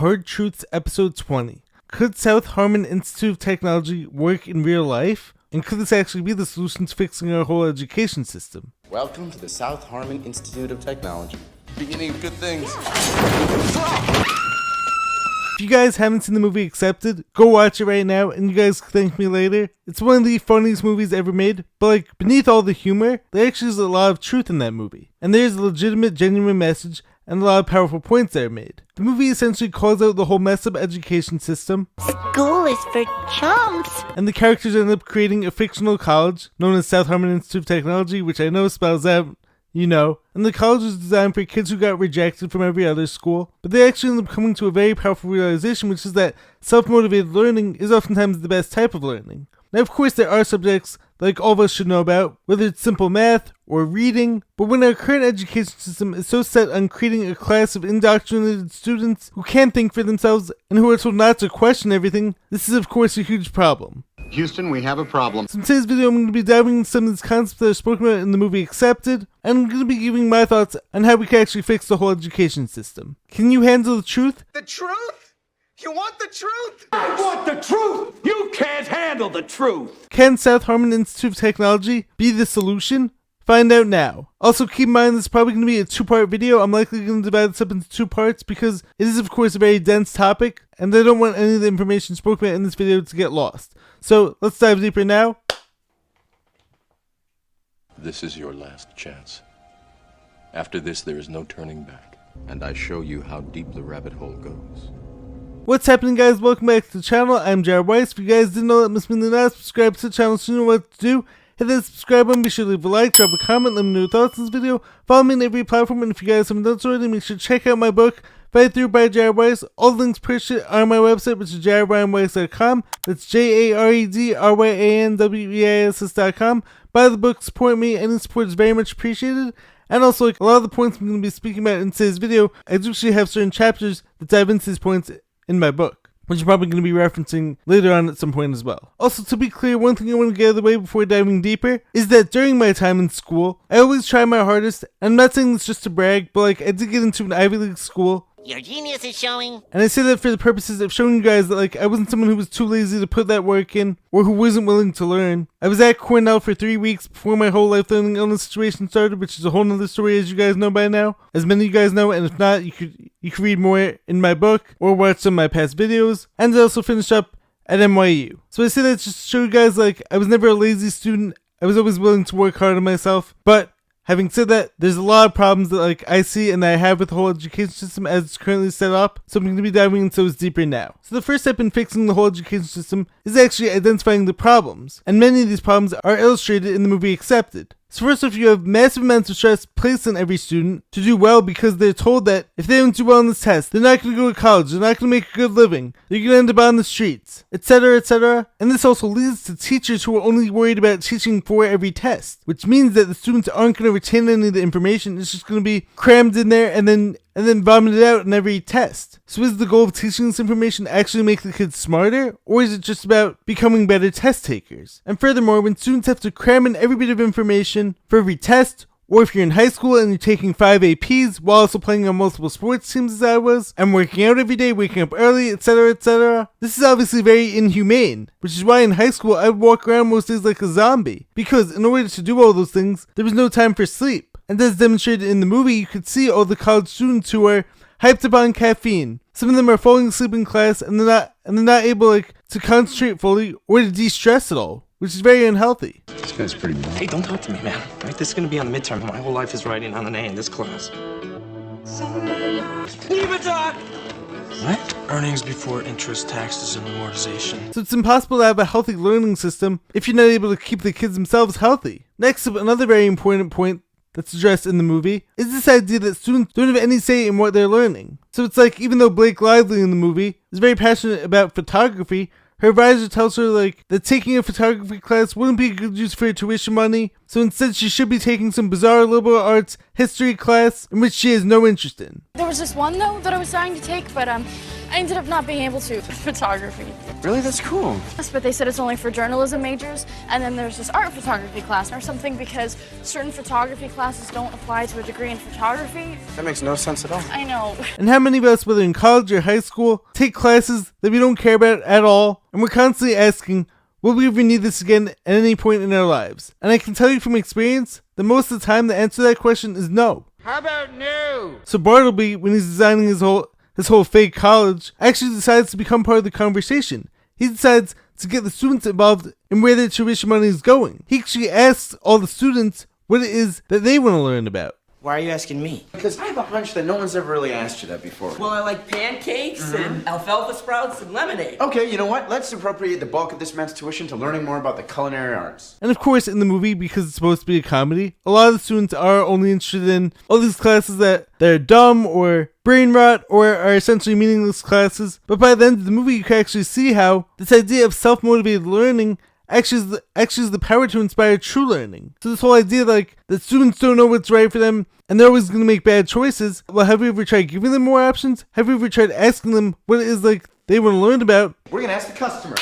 Hard Truths Episode 20. Could South Harmon Institute of Technology work in real life? And could this actually be the solution to fixing our whole education system? Welcome to the South Harmon Institute of Technology. Beginning of good things. If you guys haven't seen the movie Accepted, go watch it right now and you guys can thank me later. It's one of the funniest movies ever made, but like beneath all the humor, there actually is a lot of truth in that movie. And there's a legitimate, genuine message and a lot of powerful points that are made. The movie essentially calls out the whole messed up education system. School is for chumps. And the characters end up creating a fictional college known as South Harmon Institute of Technology, which I know spells out, you know. And the college was designed for kids who got rejected from every other school. But they actually end up coming to a very powerful realization, which is that self-motivated learning is oftentimes the best type of learning. Now, of course, there are subjects like all of us should know about, whether it's simple math or reading, but when our current education system is so set on creating a class of indoctrinated students who can't think for themselves and who are told not to question everything, this is of course a huge problem. Houston, we have a problem. So in today's video, I'm going to be diving into some of these concepts that are spoken about in the movie Accepted, and I'm going to be giving my thoughts on how we can actually fix the whole education system. Can you handle the truth? The truth? You want the truth? I want the truth! You can't handle the truth! Can South Harmon Institute of Technology be the solution? Find out now. Also keep in mind this is probably going to be a two-part video. I'm likely going to divide this up into two parts because it is of course a very dense topic and I don't want any of the information spoken about in this video to get lost. So let's dive deeper now. This is your last chance. After this there is no turning back. And I show you how deep the rabbit hole goes. What's happening, guys? Welcome back to the channel. I'm Jared Weiss. If you guys didn't know, that must mean they're not subscribed to the channel, so you know what to do. Hit that subscribe button, be sure to leave a like, drop a comment, let me know your thoughts on this video. Follow me on every platform, and if you guys haven't done so already, make sure to check out my book, Fight Through by Jared Weiss. All the links purchased are on my website, which is jaredryanweiss.com. That's JAREDRYANWEISS.com. Buy the book, support me. Any support is very much appreciated. And also, like a lot of the points I'm going to be speaking about in today's video, I do actually have certain chapters that dive into these points in my book, which I'm probably going to be referencing later on at some point as well. Also, to be clear, one thing I want to get out of the way before diving deeper is that during my time in school, I always try my hardest. I'm not saying this just to brag, but like I did get into an Ivy League school. Your genius is showing. And I say that for the purposes of showing you guys that like I wasn't someone who was too lazy to put that work in or who wasn't willing to learn. I was at Cornell for 3 weeks before my whole life learning illness situation started, which is a whole nother story as you guys know by now. As many of you guys know, and if not, you could read more in my book or watch some of my past videos. And I also finished up at NYU. So I say that just to show you guys like I was never a lazy student. I was always willing to work hard on myself. But having said that, there's a lot of problems that like I see and that I have with the whole education system as it's currently set up, so I'm going to be diving into those deeper now. So the first step in fixing the whole education system is actually identifying the problems, and many of these problems are illustrated in the movie Accepted. So first off, you have massive amounts of stress placed on every student to do well because they're told that if they don't do well on this test, they're not going to go to college, they're not going to make a good living, they're going to end up on the streets, etc., etc. And this also leads to teachers who are only worried about teaching for every test, which means that the students aren't going to retain any of the information. It's just going to be crammed in there and then vomited out in every test. So is the goal of teaching this information actually make the kids smarter, or is it just about becoming better test takers? And furthermore, when students have to cram in every bit of information for every test, or if you're in high school and you're taking 5 APs while also playing on multiple sports teams as I was, and working out every day, waking up early, etc., etc., this is obviously very inhumane, which is why in high school I would walk around most days like a zombie, because in order to do all those things, there was no time for sleep. And as demonstrated in the movie, you could see all the college students who are hyped up on caffeine. Some of them are falling asleep in class and they're not able like to concentrate fully or to de-stress at all, which is very unhealthy. This guy's pretty bad. Hey, don't talk to me, man. Right? This is gonna be on the midterm. My whole life is riding on an A in this class. Leave it, Doc! What? Earnings before interest, taxes, and amortization. So it's impossible to have a healthy learning system if you're not able to keep the kids themselves healthy. Next up, another very important point that's addressed in the movie is this idea that students don't have any say in what they're learning. So it's like, even though Blake Lively in the movie is very passionate about photography, her advisor tells her like that taking a photography class wouldn't be a good use for her tuition money, so instead she should be taking some bizarre liberal arts history class in which she has no interest in. There was this one though that I was trying to take, but I ended up not being able to photography. Really? That's cool. Yes, but they said it's only for journalism majors, and then there's this art photography class or something because certain photography classes don't apply to a degree in photography. That makes no sense at all. I know. And how many of us, whether in college or high school, take classes that we don't care about at all, and we're constantly asking, will we ever need this again at any point in our lives? And I can tell you from experience that most of the time the answer to that question is no. How about no? So Bartleby, when he's designing his whole fake college, actually decides to become part of the conversation. He decides to get the students involved in where their tuition money is going. He actually asks all the students what it is that they want to learn about. Why are you asking me? Because I have a hunch that no one's ever really asked you that before. Well, I like pancakes and alfalfa sprouts and lemonade. Okay, you know what? Let's appropriate the bulk of this man's tuition to learning more about the culinary arts. And of course, in the movie, because it's supposed to be a comedy, a lot of the students are only interested in all these classes that they're dumb or brain rot or are essentially meaningless classes. But by the end of the movie, you can actually see how this idea of self-motivated learning actually is the power to inspire true learning. So this whole idea that students don't know what's right for them and they're always going to make bad choices. Well, have you ever tried giving them more options? Have you ever tried asking them what it is they want to learn about? We're going to ask the customer.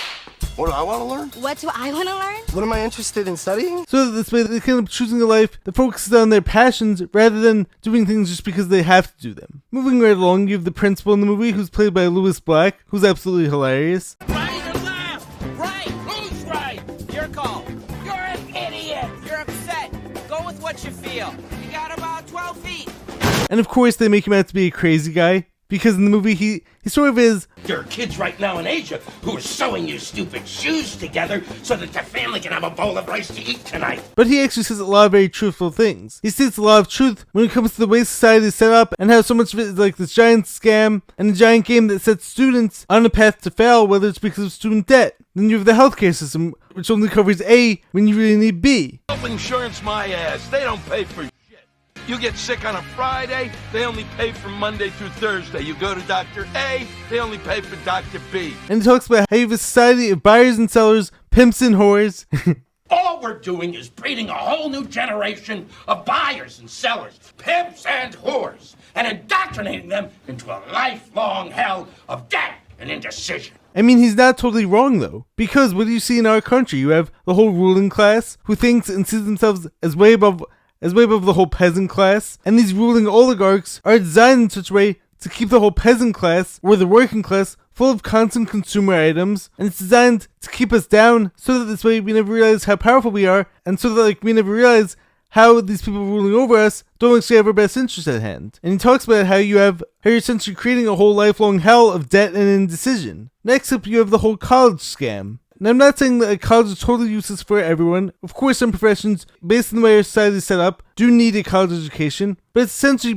What do I want to learn? What do I want to learn? What am I interested in studying? So that this way they can end up choosing a life that focuses on their passions rather than doing things just because they have to do them. Moving right along, you have the principal in the movie who's played by Louis Black, who's absolutely hilarious. Right or left? Right. Who's right? Your call. You're an idiot. You're upset. Go with what you feel. You got about 12 feet. And of course they make him out to be a crazy guy, because in the movie he sort of is. There are kids right now in Asia who are sewing your stupid shoes together so that the family can have a bowl of rice to eat tonight. But he actually says a lot of very truthful things. He states a lot of truth when it comes to the way society is set up and how so much of it is like this giant scam and a giant game that sets students on a path to fail, whether it's because of student debt. Then you have the healthcare system, which only covers A when you really need B. Health insurance my ass. They don't pay for shit. You get sick on a Friday, they only pay for Monday through Thursday. You go to Dr. A, they only pay for Dr. B. And he talks about how you have a society of buyers and sellers, pimps and whores. All we're doing is breeding a whole new generation of buyers and sellers, pimps and whores, and indoctrinating them into a lifelong hell of debt and indecision. I mean, he's not totally wrong though, because what do you see in our country? You have the whole ruling class who thinks and sees themselves as way above the whole peasant class, and these ruling oligarchs are designed in such a way to keep the whole peasant class, or the working class, full of constant consumer items, and it's designed to keep us down so that this way we never realize how powerful we are, and so that we never realize how these people ruling over us don't actually have our best interest at hand. And he talks about how you're essentially creating a whole lifelong hell of debt and indecision. Next up, you have the whole college scam. Now, I'm not saying that college is totally useless for everyone. Of course, some professions, based on the way our society is set up, do need a college education, but it's essentially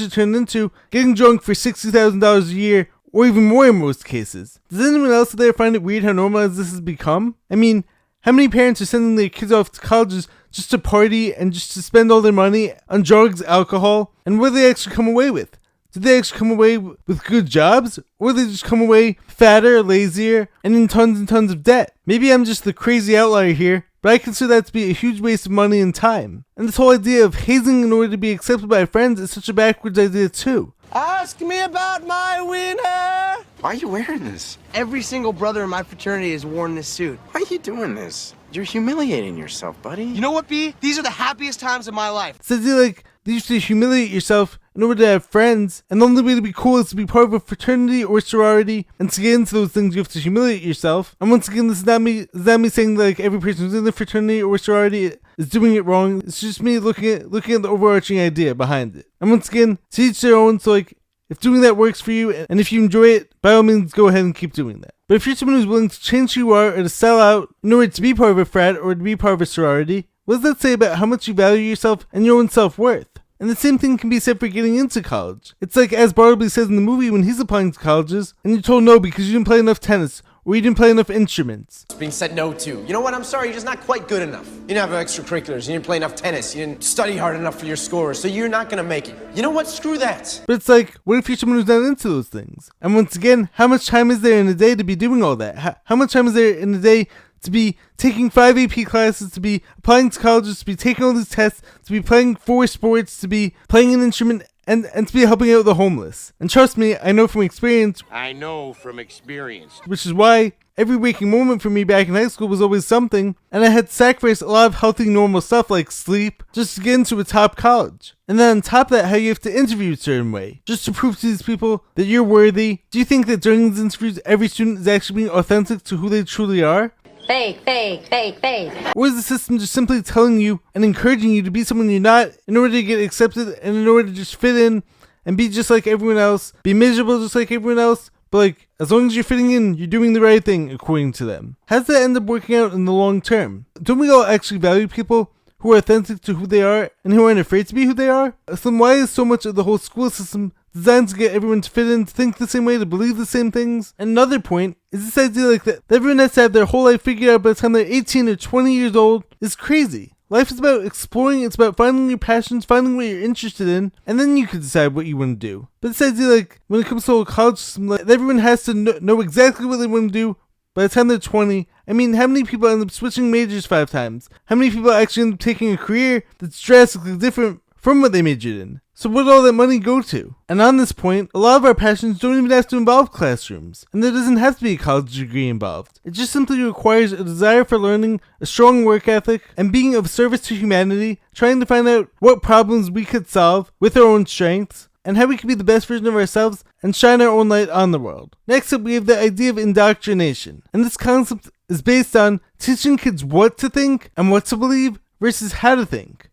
turned into getting drunk for $60,000 a year, or even more in most cases. Does anyone else out there find it weird how normalized this has become? I mean, how many parents are sending their kids off to colleges just to party and just to spend all their money on drugs, alcohol, and what do they actually come away with? Did they actually come away with good jobs? Or did they just come away fatter, lazier, and in tons and tons of debt? Maybe I'm just the crazy outlier here, but I consider that to be a huge waste of money and time. And this whole idea of hazing in order to be accepted by friends is such a backwards idea too. Ask me about my winner! Why are you wearing this? Every single brother in my fraternity has worn this suit. Why are you doing this? You're humiliating yourself, buddy. You know what, B? These are the happiest times of my life. It's idea they used to humiliate yourself in order to have friends, and the only way to be cool is to be part of a fraternity or sorority, and to get into those things you have to humiliate yourself. And once again, this is not me saying that every person who's in the fraternity or sorority is doing it wrong. It's just me looking at the overarching idea behind it. And once again, to each their own, so if doing that works for you, and if you enjoy it, by all means go ahead and keep doing that. But if you're someone who's willing to change who you are, or to sell out in order to be part of a frat or to be part of a sorority, what does that say about how much you value yourself and your own self-worth? And the same thing can be said for getting into college. It's like as Bartleby says in the movie when he's applying to colleges, and you're told no because you didn't play enough tennis, or you didn't play enough instruments. It's being said no to. You know what? I'm sorry, you're just not quite good enough. You didn't have extracurriculars, you didn't play enough tennis, you didn't study hard enough for your scores, so you're not gonna make it. You know what? Screw that. But it's like, what if you're someone who's not into those things? And once again, how much time is there in a day to be doing all that? How much time is there in a day to be taking 5 AP classes, to be applying to colleges, to be taking all these tests, to be playing 4 sports, to be playing an instrument, and to be helping out the homeless. And trust me, I know from experience, which is why every waking moment for me back in high school was always something, and I had to sacrifice a lot of healthy, normal stuff like sleep just to get into a top college. And then on top of that, how you have to interview a certain way, just to prove to these people that you're worthy. Do you think that during these interviews, every student is actually being authentic to who they truly are? Fake, fake, fake, fake. Or is the system just simply telling you and encouraging you to be someone you're not in order to get accepted and in order to just fit in and be just like everyone else, be miserable just like everyone else, but like, as long as you're fitting in, you're doing the right thing according to them? How does that end up working out in the long term? Don't we all actually value people who are authentic to who they are and who aren't afraid to be who they are? So then why is so much of the whole school system designed to get everyone to fit in, to think the same way, to believe the same things? And another point is this idea like that everyone has to have their whole life figured out by the time they're 18 or 20 years old is crazy. Life is about exploring, it's about finding your passions, finding what you're interested in, and then you can decide what you want to do. But this idea like, when it comes to a college system, like, everyone has to know exactly what they want to do by the time they're 20. I mean, how many people end up switching majors 5 times? How many people actually end up taking a career that's drastically different from what they majored in? So what did all that money go to? And on this point, a lot of our passions don't even have to involve classrooms, and there doesn't have to be a college degree involved. It just simply requires a desire for learning, a strong work ethic, and being of service to humanity, trying to find out what problems we could solve with our own strengths, and how we can be the best version of ourselves and shine our own light on the world. Next up, we have the idea of indoctrination, and this concept is based on teaching kids what to think and what to believe versus how to think.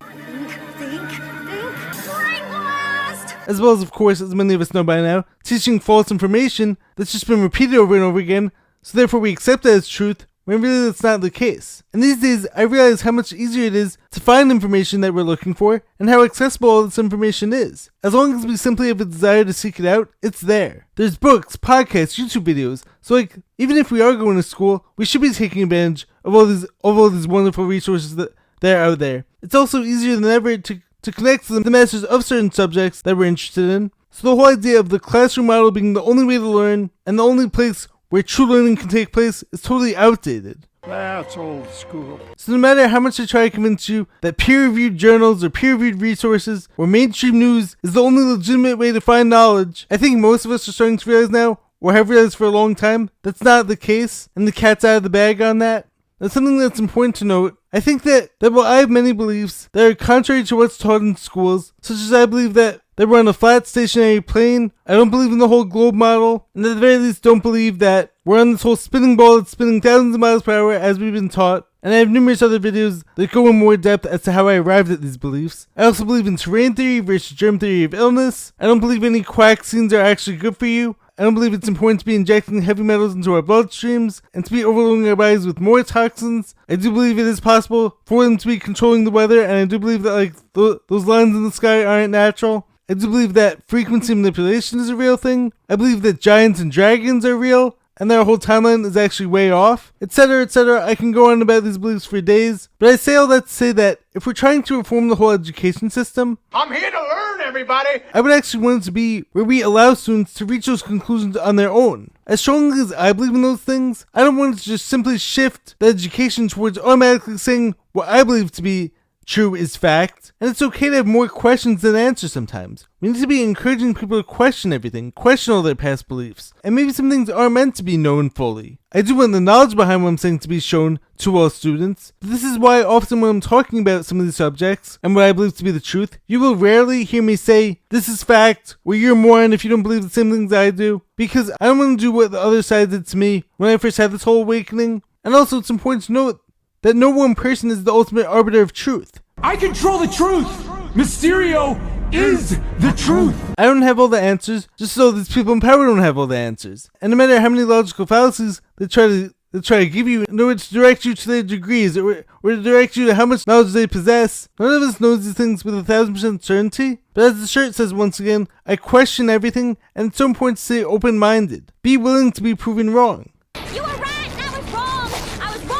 As well as, of course, as many of us know by now, teaching false information that's just been repeated over and over again, so therefore we accept that as truth, when really that's not the case. And these days, I realize how much easier it is to find information that we're looking for, and how accessible all this information is. As long as we simply have a desire to seek it out, it's there. There's books, podcasts, YouTube videos, so like, even if we are going to school, we should be taking advantage of all these wonderful resources that are out there. It's also easier than ever to connect to the masters of certain subjects that we're interested in. So the whole idea of the classroom model being the only way to learn and the only place where true learning can take place is totally outdated. That's old school. So no matter how much I try to convince you that peer-reviewed journals or peer-reviewed resources or mainstream news is the only legitimate way to find knowledge, I think most of us are starting to realize now, or have realized for a long time, that's not the case, and the cat's out of the bag on that. That's something that's important to note. I think that while I have many beliefs that are contrary to what's taught in schools, such as I believe that we're on a flat stationary plane, I don't believe in the whole globe model, and at the very least don't believe that we're on this whole spinning ball that's spinning thousands of miles per hour as we've been taught, and I have numerous other videos that go in more depth as to how I arrived at these beliefs. I also believe in terrain theory versus germ theory of illness. I don't believe any vaccines are actually good for you. I don't believe it's important to be injecting heavy metals into our bloodstreams and to be overloading our bodies with more toxins. I do believe it is possible for them to be controlling the weather, and I do believe that those lines in the sky aren't natural. I do believe that frequency manipulation is a real thing. I believe that giants and dragons are real, and that our whole timeline is actually way off, etc., etc. I can go on about these beliefs for days, but I say all that to say that if we're trying to reform the whole education system, I'm here to learn, everybody! I would actually want it to be where we allow students to reach those conclusions on their own. As strongly as I believe in those things, I don't want it to just simply shift the education towards automatically saying what I believe to be true is fact, and it's okay to have more questions than answers sometimes. We need to be encouraging people to question everything, question all their past beliefs, and maybe some things aren't meant to be known fully. I do want the knowledge behind what I'm saying to be shown to all students, but this is why often when I'm talking about some of these subjects, and what I believe to be the truth, you will rarely hear me say, this is fact, or you're a moron if you don't believe the same things I do, because I don't want to do what the other side did to me when I first had this whole awakening. And also it's important to note that no one person is the ultimate arbiter of truth. I control the truth! Mysterio is the truth! I don't have all the answers, just so these people in power don't have all the answers. And no matter how many logical fallacies they try to give you in order to direct you to their degrees, or to direct you to how much knowledge they possess, none of us knows these things with 1,000% certainty. But as the shirt says once again, I question everything, and it's so important to stay open-minded. Be willing to be proven wrong. You were right, and I was wrong. I was wrong.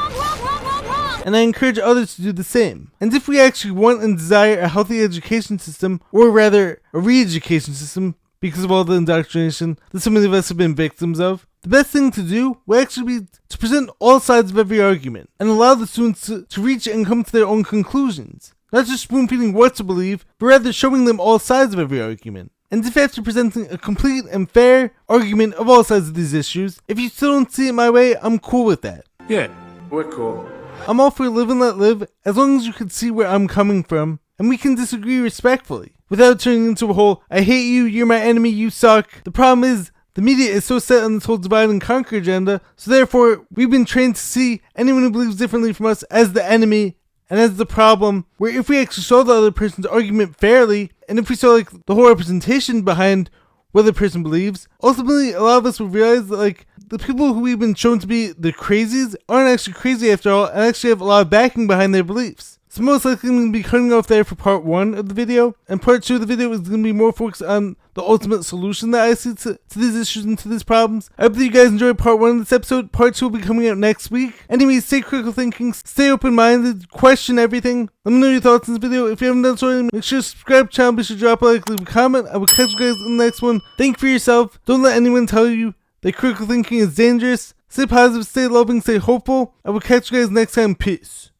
And I encourage others to do the same. And if we actually want and desire a healthy education system, or rather a re-education system, because of all the indoctrination that so many of us have been victims of, the best thing to do will actually be to present all sides of every argument, and allow the students to reach and come to their own conclusions. not just spoon feeding what to believe, but rather showing them all sides of every argument. And if after presenting a complete and fair argument of all sides of these issues, if you still don't see it my way, I'm cool with that. Yeah, we're cool. I'm all for live and let live, as long as you can see where I'm coming from, and we can disagree respectfully, without turning into a whole, I hate you, you're my enemy, you suck. The problem is, the media is so set on this whole divide and conquer agenda, so therefore, we've been trained to see anyone who believes differently from us as the enemy, and as the problem, where if we actually saw the other person's argument fairly, and if we saw like the whole representation behind what the person believes, ultimately a lot of us will realize that like the people who we've been shown to be the crazies aren't actually crazy after all, and actually have a lot of backing behind their beliefs. So most likely I'm going to be cutting off there for part 1 of the video, and part 2 of the video is going to be more focused on the ultimate solution that I see to these issues and to these problems. I hope that you guys enjoyed part 1 of this episode. Part 2 will be coming out next week. Anyways, stay critical thinking, stay open-minded, question everything. Let me know your thoughts on this video. If you haven't done so already, make sure to subscribe to the channel, be sure to drop a like, leave a comment. I will catch you guys in the next one. Think for yourself. Don't let anyone tell you that critical thinking is dangerous. Stay positive, stay loving, stay hopeful. I will catch you guys next time. Peace.